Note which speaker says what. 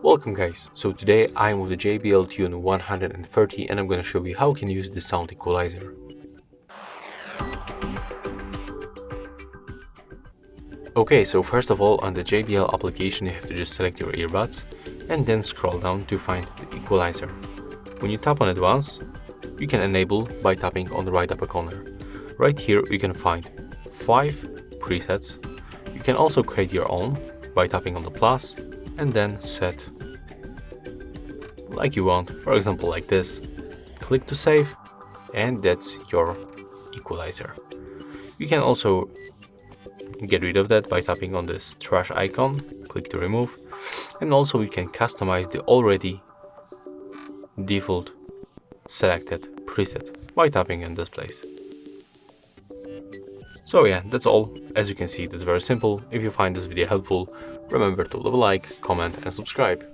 Speaker 1: Welcome guys, so today I'm with the JBL Tune 130 and I'm going to show you how you can use the sound equalizer. Okay, so first of all on the JBL application you have to just select your earbuds and then scroll down to find the equalizer. When you tap on it once, you can enable by tapping on the right upper corner. Right here you can find 5 presets. You can also create your own by tapping on the plus and then set like you want, for example like this. Click to save and that's your equalizer. You can also get rid of that by tapping on this trash icon, click to remove, and also you can customize the already default selected preset by tapping in this place. So yeah, that's all. As you can see, that's very simple. If you find this video helpful, remember to leave a like, comment and subscribe.